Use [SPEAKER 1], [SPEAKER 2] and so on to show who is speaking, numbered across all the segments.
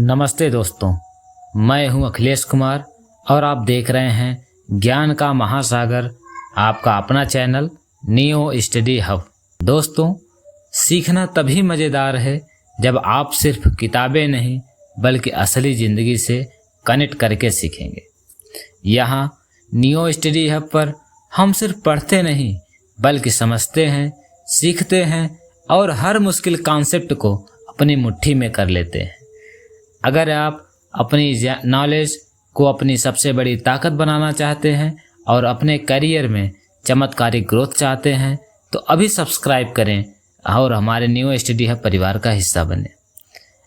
[SPEAKER 1] नमस्ते दोस्तों, मैं हूं अखिलेश कुमार और आप देख रहे हैं ज्ञान का महासागर, आपका अपना चैनल नियो स्टडी हब। दोस्तों, सीखना तभी मज़ेदार है जब आप सिर्फ किताबें नहीं बल्कि असली ज़िंदगी से कनेक्ट करके सीखेंगे। यहाँ नियो स्टडी हब पर हम सिर्फ पढ़ते नहीं बल्कि समझते हैं, सीखते हैं और हर मुश्किल कॉन्सेप्ट को अपनी मुट्ठी में कर लेते हैं। अगर आप अपनी नॉलेज को अपनी सबसे बड़ी ताकत बनाना चाहते हैं और अपने करियर में चमत्कारिक ग्रोथ चाहते हैं तो अभी सब्सक्राइब करें और हमारे न्यू स्टडी हब परिवार का हिस्सा बने।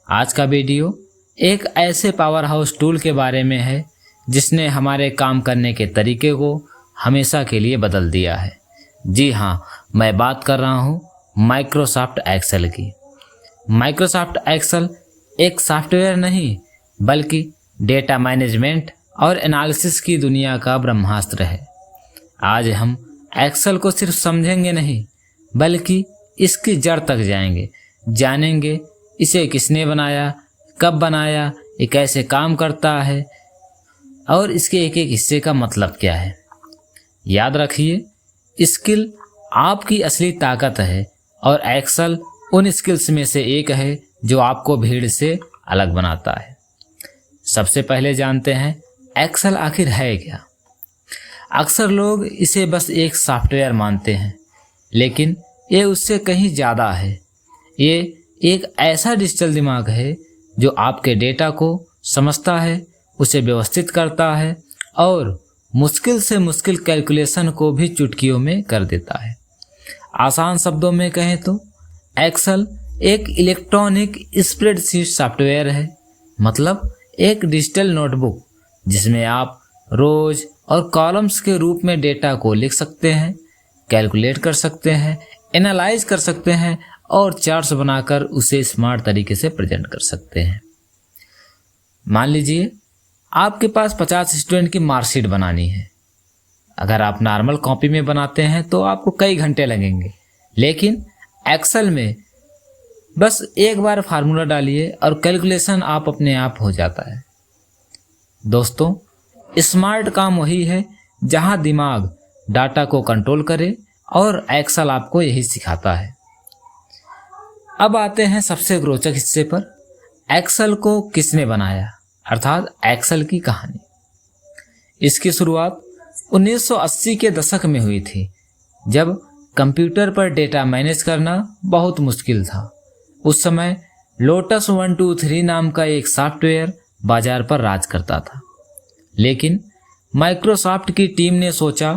[SPEAKER 1] आज का वीडियो एक ऐसे पावर हाउस टूल के बारे में है जिसने हमारे काम करने के तरीके को हमेशा के लिए बदल दिया है। जी हाँ, मैं बात कर रहा हूँ माइक्रोसॉफ्ट एक्सेल की। माइक्रोसॉफ्ट एक्सेल एक सॉफ्टवेयर नहीं बल्कि डेटा मैनेजमेंट और एनालिसिस की दुनिया का ब्रह्मास्त्र है। आज हम एक्सेल को सिर्फ समझेंगे नहीं बल्कि इसकी जड़ तक जाएंगे, जानेंगे इसे किसने बनाया, कब बनाया, ये कैसे काम करता है और इसके एक एक हिस्से का मतलब क्या है। याद रखिए, स्किल आपकी असली ताकत है और एक्सेल उन स्किल्स में से एक है जो आपको भीड़ से अलग बनाता है। सबसे पहले जानते हैं एक्सेल आखिर है क्या। अक्सर लोग इसे बस एक सॉफ्टवेयर मानते हैं, लेकिन ये उससे कहीं ज़्यादा है। ये एक ऐसा डिजिटल दिमाग है जो आपके डेटा को समझता है, उसे व्यवस्थित करता है और मुश्किल से मुश्किल कैलकुलेशन को भी चुटकियों में कर देता है। आसान शब्दों में कहें तो एक्सेल एक इलेक्ट्रॉनिक स्प्रेडशीट सॉफ्टवेयर है, मतलब एक डिजिटल नोटबुक जिसमें आप रोज और कॉलम्स के रूप में डेटा को लिख सकते हैं, कैलकुलेट कर सकते हैं, एनालाइज कर सकते हैं और चार्ट्स बनाकर उसे स्मार्ट तरीके से प्रेजेंट कर सकते हैं। मान लीजिए आपके पास 50 स्टूडेंट की मार्कशीट बनानी है। अगर आप नॉर्मल कॉपी में बनाते हैं तो आपको कई घंटे लगेंगे, लेकिन एक्सेल में बस एक बार फार्मूला डालिए और कैलकुलेशन आप अपने आप हो जाता है। दोस्तों, स्मार्ट काम वही है जहां दिमाग डाटा को कंट्रोल करे और एक्सेल आपको यही सिखाता है। अब आते हैं सबसे रोचक हिस्से पर, एक्सेल को किसने बनाया, अर्थात एक्सेल की कहानी। इसकी शुरुआत 1980 के दशक में हुई थी, जब कंप्यूटर पर डेटा मैनेज करना बहुत मुश्किल था। उस समय लोटस 123 नाम का एक सॉफ्टवेयर बाजार पर राज करता था, लेकिन माइक्रोसॉफ्ट की टीम ने सोचा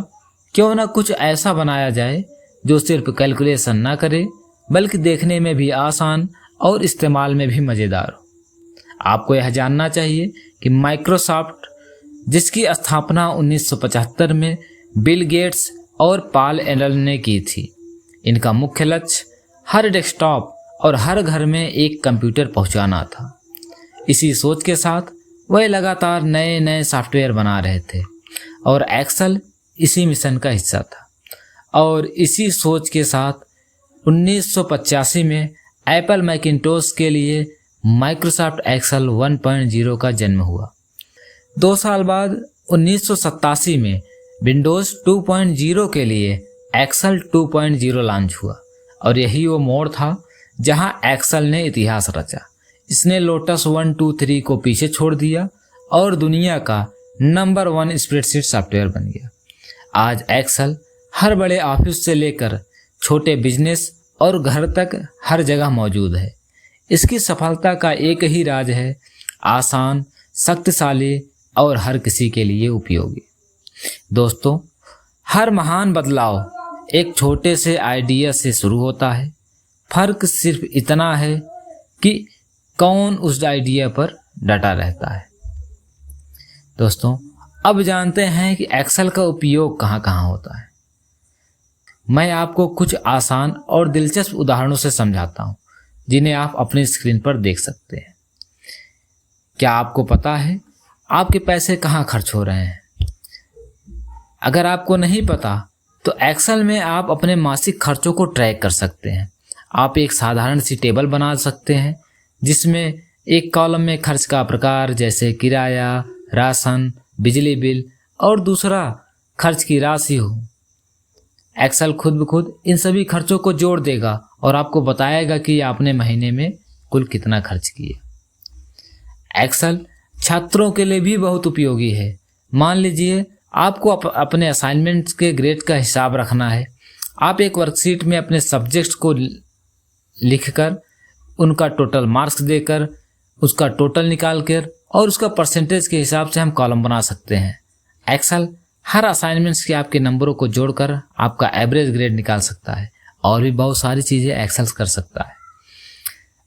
[SPEAKER 1] क्यों ना कुछ ऐसा बनाया जाए जो सिर्फ कैलकुलेशन ना करे बल्कि देखने में भी आसान और इस्तेमाल में भी मज़ेदार हो। आपको यह जानना चाहिए कि माइक्रोसॉफ्ट, जिसकी स्थापना 1975 में बिल गेट्स और पॉल एलन ने की थी, इनका मुख्य लक्ष्य हर डेस्कटॉप और हर घर में एक कंप्यूटर पहुंचाना था। इसी सोच के साथ वह लगातार नए नए सॉफ्टवेयर बना रहे थे और एक्सेल इसी मिशन का हिस्सा था। और इसी सोच के साथ 1985 में एप्पल मैकिन्टोश के लिए माइक्रोसॉफ्ट एक्सेल 1.0 का जन्म हुआ। 2 साल बाद 1987 में विंडोज़ 2.0 के लिए एक्सेल 2.0 लॉन्च हुआ और यही वो मोड़ था जहां एक्सेल ने इतिहास रचा। इसने लोटस 123 को पीछे छोड़ दिया और दुनिया का नंबर 1 स्प्रेडशीट सॉफ्टवेयर बन गया। आज एक्सेल हर बड़े ऑफिस से लेकर छोटे बिजनेस और घर तक हर जगह मौजूद है। इसकी सफलता का एक ही राज है, आसान, शक्तिशाली और हर किसी के लिए उपयोगी। दोस्तों, हर महान बदलाव एक छोटे से आइडिया से शुरू होता है। फर्क सिर्फ इतना है कि कौन उस आइडिया पर डटा रहता है। दोस्तों, अब जानते हैं कि एक्सेल का उपयोग कहाँ कहाँ होता है। मैं आपको कुछ आसान और दिलचस्प उदाहरणों से समझाता हूँ जिन्हें आप अपनी स्क्रीन पर देख सकते हैं। क्या आपको पता है आपके पैसे कहाँ खर्च हो रहे हैं? अगर आपको नहीं पता तो एक्सेल में आप अपने मासिक खर्चों को ट्रैक कर सकते हैं। आप एक साधारण सी टेबल बना सकते हैं जिसमें एक कॉलम में खर्च का प्रकार जैसे किराया, राशन, बिजली बिल और दूसरा खर्च की राशि हो। एक्सेल खुद ब खुद इन सभी खर्चों को जोड़ देगा और आपको बताएगा कि आपने महीने में कुल कितना खर्च किया। एक्सेल छात्रों के लिए भी बहुत उपयोगी है। मान लीजिए आपको अपने असाइनमेंट्स के ग्रेड का हिसाब रखना है। आप एक वर्कशीट में अपने सब्जेक्ट्स को लिखकर उनका टोटल मार्क्स देकर उसका टोटल निकाल कर और उसका परसेंटेज के हिसाब से हम कॉलम बना सकते हैं। एक्सेल हर असाइनमेंट्स के आपके नंबरों को जोड़कर आपका एवरेज ग्रेड निकाल सकता है और भी बहुत सारी चीज़ें एक्सेल कर सकता है।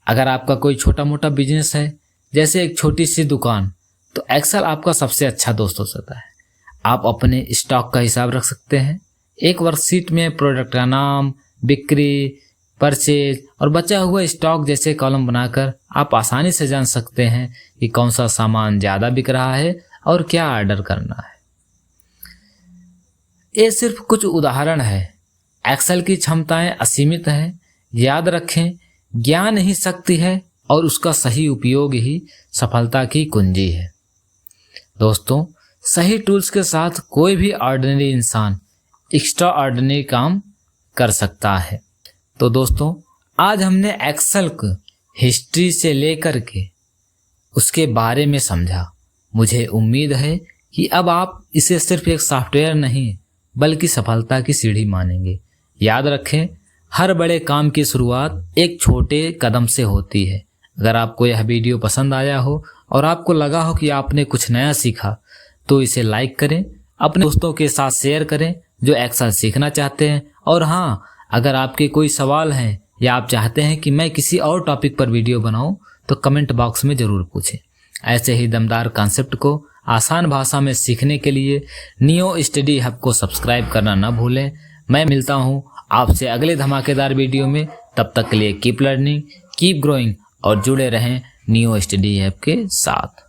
[SPEAKER 1] अगर आपका कोई छोटा मोटा बिजनेस है जैसे एक छोटी सी दुकान, तो एक्सेल आपका सबसे अच्छा दोस्त हो सकता है। आप अपने स्टॉक का हिसाब रख सकते हैं। एक वर्कशीट में प्रोडक्ट का नाम, बिक्री, परचेज और बचा हुआ स्टॉक जैसे कॉलम बनाकर आप आसानी से जान सकते हैं कि कौन सा सामान ज़्यादा बिक रहा है और क्या ऑर्डर करना है। ये सिर्फ कुछ उदाहरण है। एक्सेल की क्षमताएं असीमित हैं। याद रखें, ज्ञान ही शक्ति है और उसका सही उपयोग ही सफलता की कुंजी है। दोस्तों, सही टूल्स के साथ कोई भी ऑर्डिनरी इंसान एक्स्ट्रा ऑर्डिनरी काम कर सकता है। तो दोस्तों, आज हमने एक्सेल को हिस्ट्री से लेकर के उसके बारे में समझा। मुझे उम्मीद है कि अब आप इसे सिर्फ एक सॉफ्टवेयर नहीं बल्कि सफलता की सीढ़ी मानेंगे। याद रखें, हर बड़े काम की शुरुआत एक छोटे कदम से होती है। अगर आपको यह वीडियो पसंद आया हो और आपको लगा हो कि आपने कुछ नया सीखा, तो इसे लाइक करें, अपने दोस्तों के साथ शेयर करें जो एक्सेल सीखना चाहते हैं। और हाँ, अगर आपके कोई सवाल हैं या आप चाहते हैं कि मैं किसी और टॉपिक पर वीडियो बनाऊं, तो कमेंट बॉक्स में ज़रूर पूछें। ऐसे ही दमदार कॉन्सेप्ट को आसान भाषा में सीखने के लिए नियो स्टडी हब को सब्सक्राइब करना न भूलें। मैं मिलता हूं आपसे अगले धमाकेदार वीडियो में। तब तक के लिए कीप लर्निंग, कीप ग्रोइंग और जुड़े रहें नियो स्टडी हब के साथ।